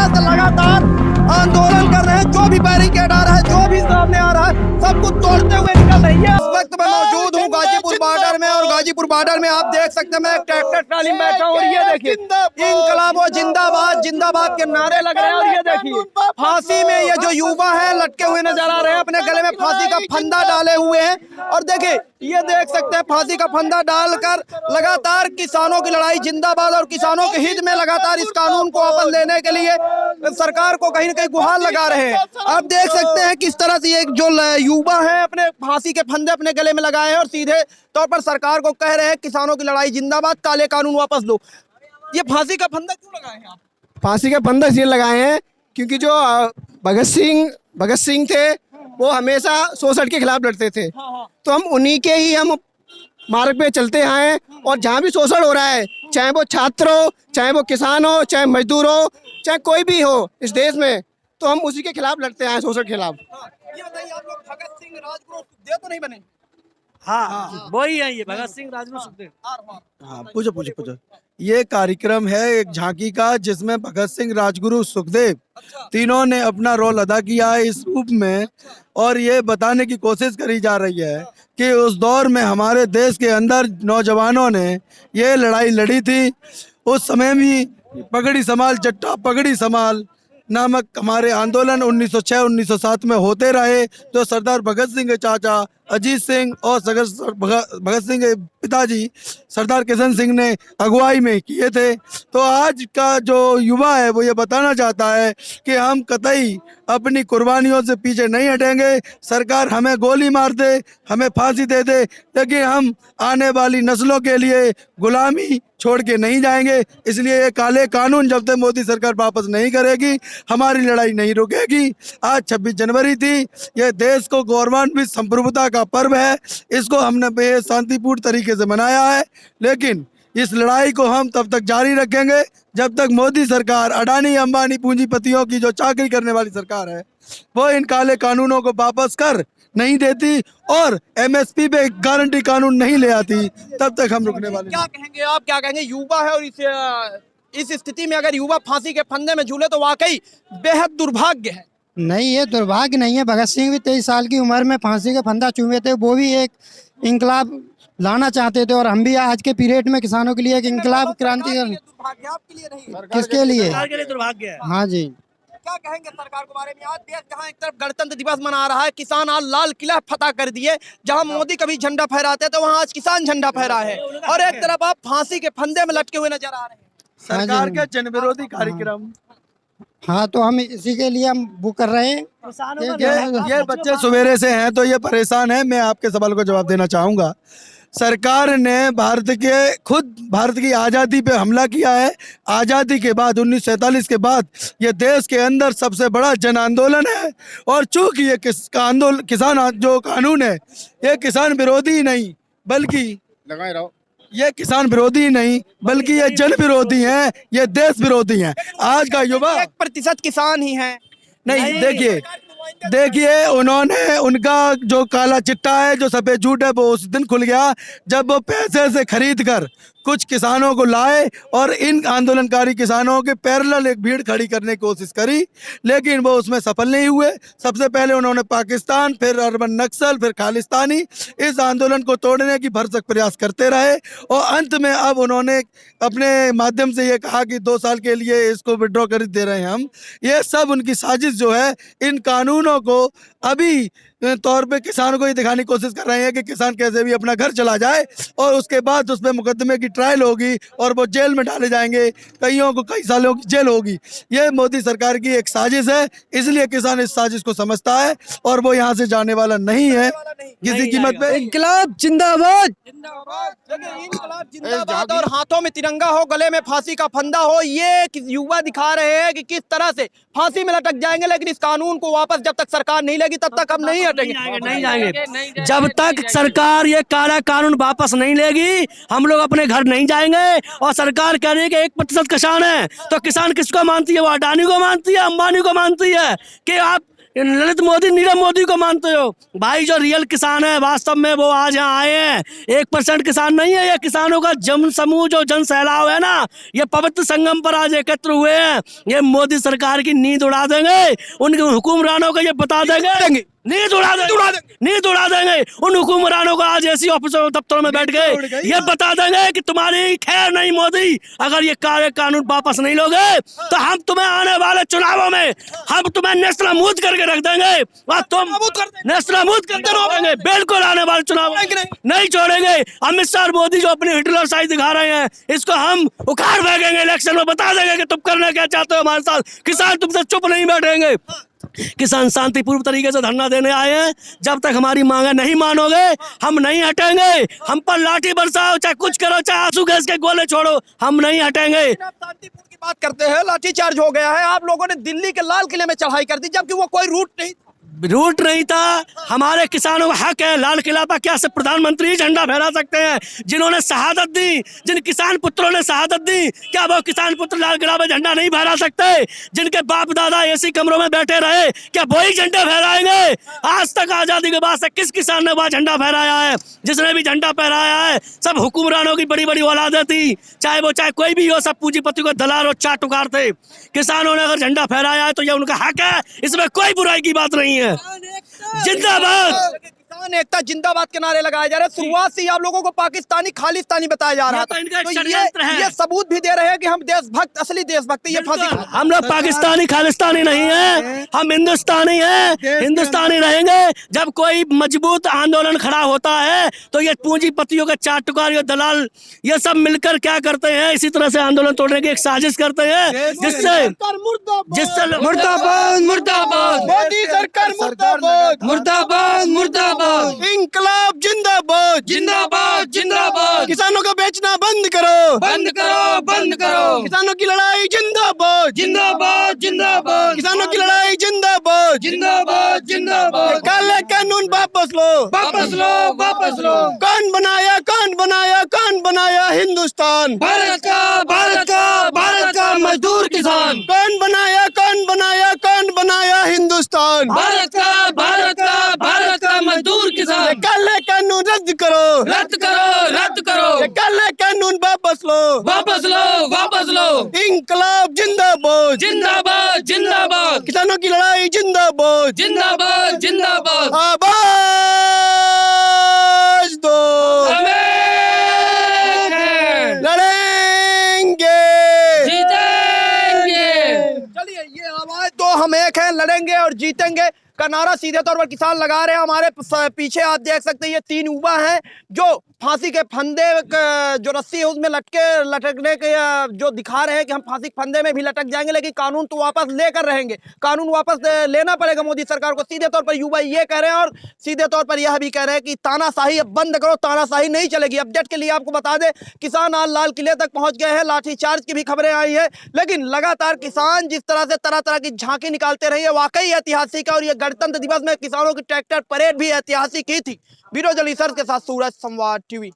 तरह से लगातार आंदोलन कर रहे हैं। जो भी बैरिकेड आ रहा है, जो भी सामने आ रहा है, सब कुछ तोड़ते हुए निकल रही है। इस वक्त मैं मौजूद हूँ गाजीपुर बॉर्डर में, और गाजीपुर बॉर्डर में आप देख सकते हैं मैं एक ट्रैक्टर ट्राली में बैठा हूँ, और ये देखिए इनकलाब जिंदाबाद जिंदाबाद के नारे लग रहे हैं। और ये देखिए फांसी में ये जो युवा है लटके हुए नजर आ रहे हैं, अपने गले में फांसी का फंदा डाले हुए हैं। और देखिए ये देख सकते हैं फांसी का फंदा डालकर लगातार किसानों की लड़ाई जिंदाबाद, और किसानों के हित में लगातार इस कानून को वापस लेने के लिए सरकार को कहीं न कहीं गुहार लगा रहे हैं। आप देख सकते हैं किस तरह से ये जो युवा है अपने फांसी के फंदे अपने गले में लगाए हैं, और सीधे तौर पर सरकार को कह रहे हैं किसानों की लड़ाई जिंदाबाद, काले कानून वापस लो। ये फांसी का फंदा क्यों लगाए हैं आप? फांसी का फंदा इसलिए लगाए हैं क्योंकि जो भगत सिंह थे वो हमेशा शोषण के खिलाफ लड़ते थे। तो हम उन्हीं के ही हम मार्ग पे चलते आए हैं, और जहाँ भी शोषण हो रहा है, चाहे वो छात्र हो, चाहे वो किसान हो, चाहे मजदूर हो, चाहे कोई भी हो इस देश में, तो हम उसी के खिलाफ लड़ते आए, शोषण के खिलाफ। ये बताइए आप लोग भगत सिंह राजगुरु सुखदेव तो नहीं बने? हाँ वही है, ये भगत सिंह राजगुरु सुखदेव। हाँ पूछो। ये कार्यक्रम है एक झांकी का, जिसमें भगत सिंह, राजगुरु, सुखदेव तीनों ने अपना रोल अदा किया है इस रूप में। और ये बताने की कोशिश करी जा रही है कि उस दौर में हमारे देश के अंदर नौजवानों ने ये लड़ाई लड़ी थी। उस समय भी पगड़ी संभाल जट्टा पगड़ी संभाल नामक हमारे आंदोलन 1906-1907 में होते रहे, जो सरदार भगत सिंह के चाचा अजीत सिंह और भगत सिंह के पिताजी सरदार किशन सिंह ने अगुवाई में किए थे। तो आज का जो युवा है वो ये बताना चाहता है कि हम कतई अपनी कुर्बानियों से पीछे नहीं हटेंगे। सरकार हमें गोली मार दे, हमें फांसी दे दे, लेकिन हम आने वाली नस्लों के लिए गुलामी छोड़ के नहीं जाएंगे। इसलिए ये काले कानून जब तक मोदी सरकार वापस नहीं करेगी, हमारी लड़ाई नहीं रुकेगी। आज 26 जनवरी थी, ये देश को गौरवान्वित संप्रभुता का पर्व है। इसको हमने बेहद शांतिपूर्ण तरीके से मनाया है, लेकिन इस लड़ाई को हम तब तक जारी रखेंगे जब तक मोदी सरकार, अडानी अंबानी पूंजीपतियों की जो चाकरी करने वाली सरकार है, वो इन काले कानूनों को वापस कर नहीं देती और एमएसपी पे गारंटी कानून नहीं ले आती, तब तक हम रुकने वाले। क्या कहेंगे आप, क्या कहेंगे? युवा है, और इस स्थिति में अगर युवा फांसी के फंदे में झूले तो वाकई बेहद दुर्भाग्य है। नहीं, ये दुर्भाग्य नहीं है। भगत सिंह भी 23 साल की उम्र में फांसी का फंदा चूमे थे, वो भी एक इंकलाब लाना चाहते थे, और हम भी आज के पीरियड में किसानों के लिए एक इंकलाब क्रांति आपके लिए नहीं, किसके लिए? सरकार के लिए दुर्भाग्य है। हाँ जी। क्या कहेंगे सरकार के बारे में? आज देश जहां एक तरफ गणतंत्र दिवस मना रहा है, किसान आज लाल किला फतह कर दिए, जहां मोदी कभी झंडा फहराते तो वहां आज किसान झंडा फहरा है, और एक तरफ आप फांसी के फंदे में लटके हुए नजर आ रहे हैं। सरकार के जन विरोधी कार्यक्रम। हाँ, तो हम इसी के लिए हम वो कर रहे हैं। ये बच्चे सवेरे से हैं तो ये परेशान हैं। मैं आपके सवाल को जवाब देना चाहूँगा। सरकार ने भारत की आज़ादी पे हमला किया है। आज़ादी के बाद 1947 के बाद ये देश के अंदर सबसे बड़ा जन आंदोलन है, और चूंकि ये किसान जो कानून है, ये किसान विरोधी नहीं बल्कि ये किसान विरोधी नहीं बल्कि ये जन विरोधी हैं, ये देश विरोधी हैं। आज का युवा 1% किसान ही है। नहीं, देखिए उन्होंने, उनका जो काला चिट्टा है, जो सफेद झूठ है, वो उस दिन खुल गया जब वो पैसे से खरीद कर कुछ किसानों को लाए और इन आंदोलनकारी किसानों के पैरेलल एक भीड़ खड़ी करने की कोशिश करी, लेकिन वो उसमें सफल नहीं हुए। सबसे पहले उन्होंने पाकिस्तान, फिर अर्बन नक्सल, फिर खालिस्तानी इस आंदोलन को तोड़ने की भरसक प्रयास करते रहे, और अंत में अब उन्होंने अपने माध्यम से ये कहा कि 2 साल के लिए इसको विड्रॉ कर दे रहे हैं हम। ये सब उनकी साजिश जो है, इन कानूनों को अभी तौर पे किसानों को ये दिखाने की कोशिश कर रहे हैं कि किसान कैसे भी अपना घर चला जाए, और उसके बाद उस पर मुकदमे की ट्रायल होगी और वो जेल में डाले जाएंगे, कईयों को कई सालों की जेल होगी। ये मोदी सरकार की एक साजिश है, इसलिए किसान इस साजिश को समझता है और वो यहाँ से जाने वाला नहीं है किसी कीमत पे। इंकलाब जिंदाबाद। इंकलाब जिंदाबाद, और हाथों में तिरंगा हो, गले में फांसी का फंदा हो। ये युवा दिखा रहे हैं कि किस तरह से फांसी में लटक जाएंगे, लेकिन इस कानून को वापस जब तक सरकार नहीं लेगी तब तक हम नहीं नहीं जाएंगे। जब तक सरकार ये काला कानून वापस नहीं लेगी, हम लोग अपने घर नहीं जाएंगे। और सरकार कह रही है कि 1% किसान है, तो किसान किसको मानती है? वो अडानी को मानती है, अंबानी को मानती है कि आप ललित मोदी नीरव मोदी को मानते हो भाई? जो रियल किसान है वास्तव में वो आज यहाँ आए हैं। 1% किसान नहीं है, ये किसानों का जन समूह जो जन सैलाब है ना, ये पवित्र संगम पर आज एकत्र हुए हैं। ये मोदी सरकार की नींद उड़ा देंगे, उनके हुक्मरानों को ये बता देंगे, नींद उड़ा देंगे उन हुक्मरानों को। आज ऐसी ऑफिसों दफ्तरों में बैठ गए ये बता देंगे कि तुम्हारी खैर नहीं मोदी, अगर ये काले कानून वापस नहीं लोगे तो हम तुम्हें आने वाले चुनावों में हम तुम्हें नेस्तनाबूद करके रख देंगे और तुम नेस्तनाबूद करते रहोगे। बिल्कुल आने वाले चुनाव नहीं छोड़ेंगे। अमित शाह और मोदी जो अपनी हिटलर साइड दिखा रहे हैं, इसको हम उखाड़ फेंकेंगे। इलेक्शन में बता देंगे कि तुम करना क्या चाहते हो हमारे साथ। किसान तुमसे चुप नहीं बैठेंगे। किसान शांतिपूर्ण तरीके से धरना देने आए हैं। जब तक हमारी मांगे नहीं मानोगे हम नहीं हटेंगे। हम पर लाठी बरसाओ, चाहे कुछ करो, चाहे आंसू गैस के गोले छोड़ो, हम नहीं हटेंगे। आप शांतिपूर्ण की बात करते हैं, लाठीचार्ज हो गया है। आप लोगों ने दिल्ली के लाल किले में चढ़ाई कर दी, जबकि वो कोई रूट नहीं था। हमारे किसानों का हक है। लाल किला पर क्या सिर्फ प्रधानमंत्री झंडा फहरा सकते हैं? जिन्होंने शहादत दी, जिन किसान पुत्रों ने शहादत दी, क्या वो किसान पुत्र लाल किला पर झंडा नहीं फहरा सकते? जिनके बाप दादा एसी कमरों में बैठे रहे, क्या वही झंडे फहराएंगे? आज तक आजादी के बाद से किस किसान ने वह झंडा फहराया है? जिसने भी झंडा फहराया है सब हुक्मरानों की बड़ी बड़ी औलादें थी, चाहे कोई भी हो, सब पूंजीपति को दलाल और चाटुकार थे। किसानों ने अगर झंडा फहराया है तो यह उनका हक है, इसमें कोई बुराई की बात नहीं है। जिंदाबाद किसान एकता जिंदाबाद के नारे लगाए जा रहे हैं। शुरुआत से ही आप लोगों को पाकिस्तानी खालिस्तानी बताया जा रहा था, तो ये सबूत भी दे रहे हैं कि हम देशभक्त, असली देशभक्त। ये फांसी हम लोग पाकिस्तानी खालिस्तानी नहीं है, हम हिंदुस्तानी हैं, हिंदुस्तानी रहेंगे। जब कोई मजबूत आंदोलन खड़ा होता है तो ये पूंजीपतियों के चाटुकार, ये दलाल, ये सब मिलकर क्या करते हैं, इसी तरह से आंदोलन तोड़ने की एक साजिश करते हैं, जिससे मुर्दाबाद मुर्दाबाद, मोदी सरकार मुर्दाबाद मुर्दाबाद मुर्दाबाद, इंकलाब जिंदाबाद जिंदाबाद जिंदाबाद। किसानों का बेचना बंद करो, बंद करो बंद करो। किसानों की लड़ाई जिंदाबाद जिंदाबाद जिंदाबाद, किसानों की लड़ाई जिंदाबाद जिंदाबाद जिंदाबाद। काले कानून वापस लो, वापस लो वापस लो। कौन बनाया हिंदुस्तान? भारत का मजदूर किसान। कौन बनाया हिंदुस्तान? भारत का मजदूर किसान। काले कानून रद्द करो, रद्द करो। काले कानून वापस लो, वापस लो। इंकलाब जिंदाबाद जिंदाबाद जिंदाबाद, किसानों की लड़ाई जिंदाबाद जिंदाबाद जिंदाबाद। आवाज दो, लड़ेंगे जीतेंगे। चलिए, ये आवाज तो हम एक है, लड़ेंगे और जीतेंगे का नारा सीधे तौर पर किसान लगा रहे हैं। हमारे पीछे आप देख सकते हैं ये 3 युवा हैं जो फांसी के फंदे जो रस्सी है उसमें लटकने के जो दिखा रहे हैं कि हम फांसी के फंदे में भी लटक जाएंगे, लेकिन कानून तो वापस लेकर रहेंगे। कानून वापस लेना पड़ेगा मोदी सरकार को। सीधे तौर पर युवा ये कह रहे हैं और सीधे तौर पर यह भी कह रहे हैं कि तानाशाही अब बंद करो, तानाशाही नहीं चलेगी। अपडेट के लिए आपको बता दें, किसान आज लाल किले तक पहुंच गए हैं। लाठीचार्ज की भी खबरें आई है, लेकिन लगातार किसान जिस तरह से तरह तरह की झांकी निकालते रहे, वाकई ऐतिहासिक है। और ये गणतंत्र दिवस में किसानों की ट्रैक्टर परेड भी ऐतिहासिक ही थी। ब्यूरो जर्नलिस्ट के साथ सूरज, संवाद टीवी।